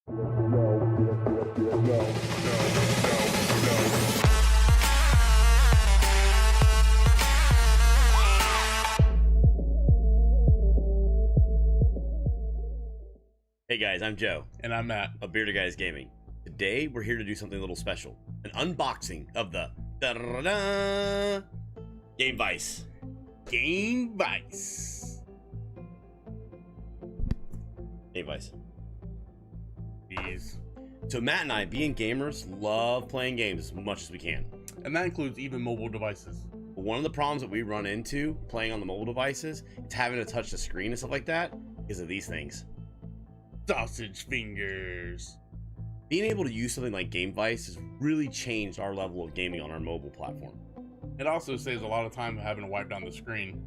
Hey guys, I'm Joe. And I'm Matt. Of Bearded Guys Gaming. Today we're here to do something a little special. An unboxing of the Gamevice. Gamevice. Gamevice. Jeez. So Matt and I, being gamers, love playing games as much as we can. And that includes even mobile devices. But one of the problems that we run into playing on the mobile devices is having to touch the screen and stuff like that because of these things. Sausage fingers. Being able to use something like Gamevice has really changed our level of gaming on our mobile platform. It also saves a lot of time having to wipe down the screen.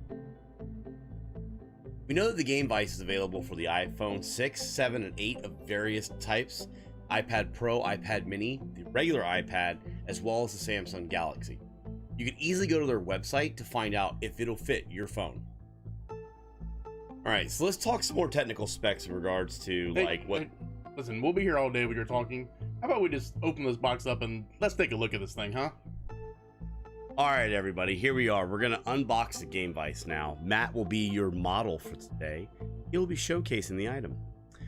We know that the Gamevice is available for the iPhone 6, 7, and 8 of various types, iPad Pro, iPad Mini, the regular iPad, as well as the Samsung Galaxy. You can easily go to their website to find out if it'll fit your phone. Alright, so let's talk some more technical specs in regards to Listen, we'll be here all day when you're talking. How about we just open this box up and let's take a look at this thing, huh? Alright everybody, here we are. We're going to unbox the Gamevice now. Matt will be your model for today. He'll be showcasing the item.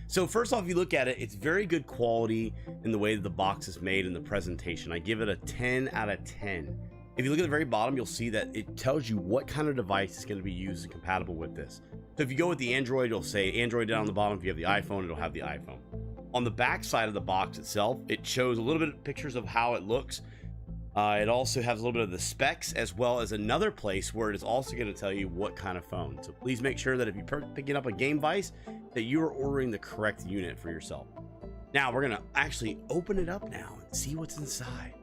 So first off, if you look at it, it's very good quality in the way that the box is made and the presentation. I give it a 10 out of 10. If you look at the very bottom, you'll see that it tells you what kind of device is going to be used and compatible with this. So if you go with the Android, it'll say Android down on the bottom. If you have the iPhone, it'll have the iPhone. On the back side of the box itself, it shows a little bit of pictures of how it looks. It also has a little bit of the specs, as well as another place where it is also going to tell you what kind of phone. So please make sure that if you're picking up a Gamevice, that you are ordering the correct unit for yourself. Now we're going to actually open it up now and see what's inside.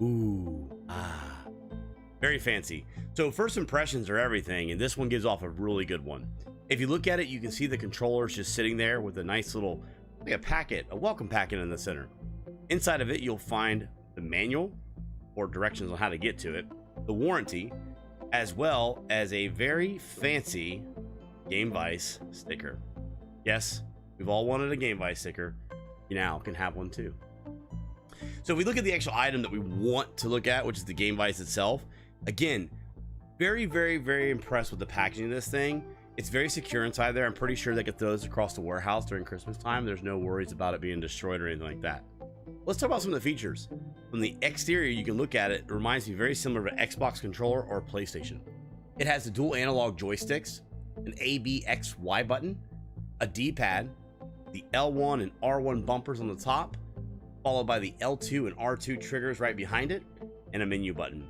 Ooh, very fancy. So first impressions are everything, and this one gives off a really good one. If you look at it, you can see the controllers just sitting there with a nice little, like a welcome packet in the center. Inside of it, you'll find the manual or directions on how to get to it, the warranty, as well as a very fancy Gamevice sticker. Yes, we've all wanted a Gamevice sticker. You now can have one too. So if we look at the actual item that we want to look at, which is the Gamevice itself, again, very, very, very impressed with the packaging of this thing. It's very secure inside there. I'm pretty sure they get those across the warehouse during Christmas time. There's no worries about it being destroyed or anything like that. Let's talk about some of the features. From the exterior, you can look at it. It reminds me very similar to an Xbox controller or a PlayStation. It has the dual analog joysticks, an A, B, X, Y button, a D-pad, the L1 and R1 bumpers on the top, followed by the L2 and R2 triggers right behind it, and a menu button.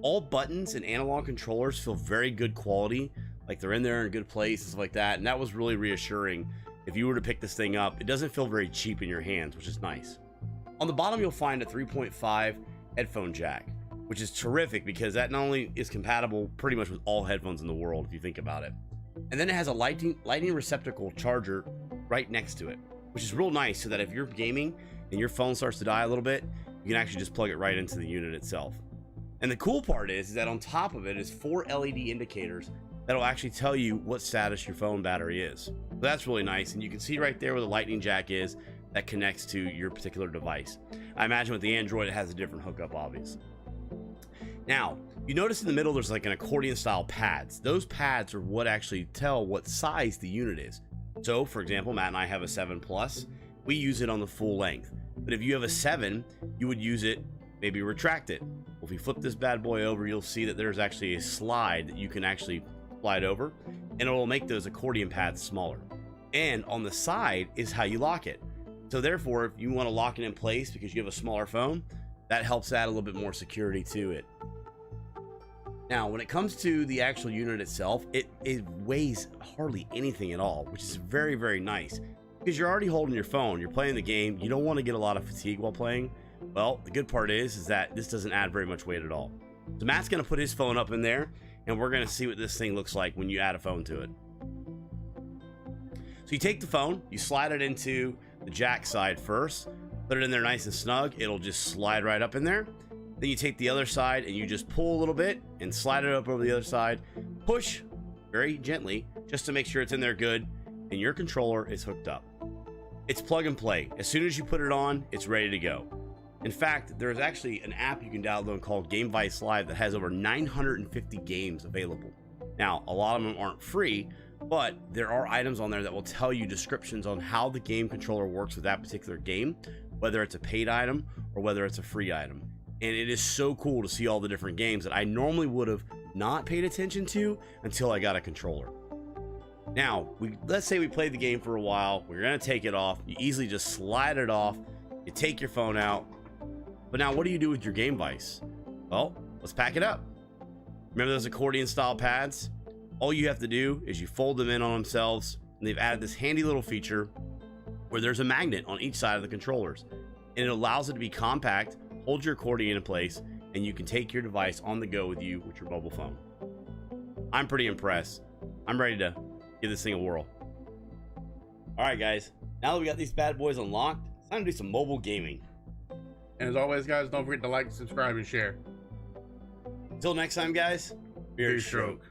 All buttons and analog controllers feel very good quality, like they're in there in a good place and stuff like that, and that was really reassuring. If you were to pick this thing up, it doesn't feel very cheap in your hands, which is nice. On the bottom, you'll find a 3.5 headphone jack, which is terrific because that not only is compatible pretty much with all headphones in the world, if you think about it. And then it has a lightning receptacle charger right next to it, which is real nice so that if you're gaming and your phone starts to die a little bit, you can actually just plug it right into the unit itself. And the cool part is that on top of it is 4 LED indicators that'll actually tell you what status your phone battery is. So that's really nice, and you can see right there where the lightning jack is that connects to your particular device. I imagine with the Android it has a different hookup, obviously. Now, you notice in the middle there's like an accordion style pads. Those pads are what actually tell what size the unit is. So for example, Matt and I have a 7 Plus. We use it on the full length. But if you have a 7, you would use it, maybe retract it. Well, if you flip this bad boy over, you'll see that there's actually a slide that you can actually slide over, and it will make those accordion pads smaller. And on the side is how you lock it. So therefore, if you want to lock it in place because you have a smaller phone, that helps add a little bit more security to it. Now, when it comes to the actual unit itself, it weighs hardly anything at all, which is very, very nice because you're already holding your phone, you're playing the game, you don't want to get a lot of fatigue while playing. Well, the good part is that this doesn't add very much weight at all. So Matt's going to put his phone up in there, and we're going to see what this thing looks like when you add a phone to it. So you take the phone, you slide it into the jack side first, put it in there nice and snug. It'll just slide right up in there. Then you take the other side and you just pull a little bit and slide it up over the other side. Push very gently just to make sure it's in there good, and your controller is hooked up. It's plug and play. As soon as you put it on, it's ready to go. In fact, there is actually an app you can download called Gamevice Live that has over 950 games available. Now, a lot of them aren't free, but there are items on there that will tell you descriptions on how the game controller works with that particular game, whether it's a paid item or whether it's a free item. And it is so cool to see all the different games that I normally would have not paid attention to until I got a controller. Now, let's say we played the game for a while, we're gonna take it off, you easily just slide it off, you take your phone out, but now what do you do with your Gamevice? Well, let's pack it up. Remember those accordion style pads? All you have to do is you fold them in on themselves, and they've added this handy little feature where there's a magnet on each side of the controllers, and it allows it to be compact, hold your accordion in place, and you can take your device on the go with you with your mobile phone. I'm pretty impressed. I'm ready to give this thing a whirl. All right, guys, now that we got these bad boys unlocked, it's time to do some mobile gaming. And as always, guys, don't forget to like, subscribe, and share. Until next time, guys, beard stroke.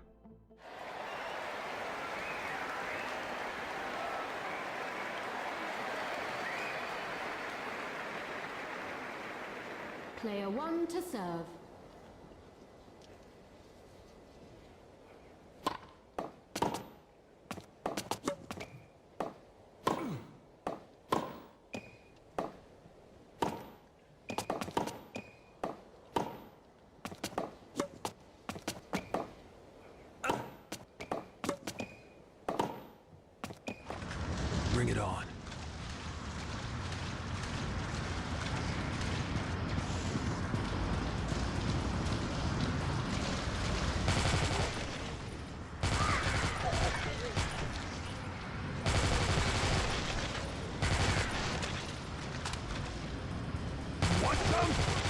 Player 1 to serve. Bring it on. Want some?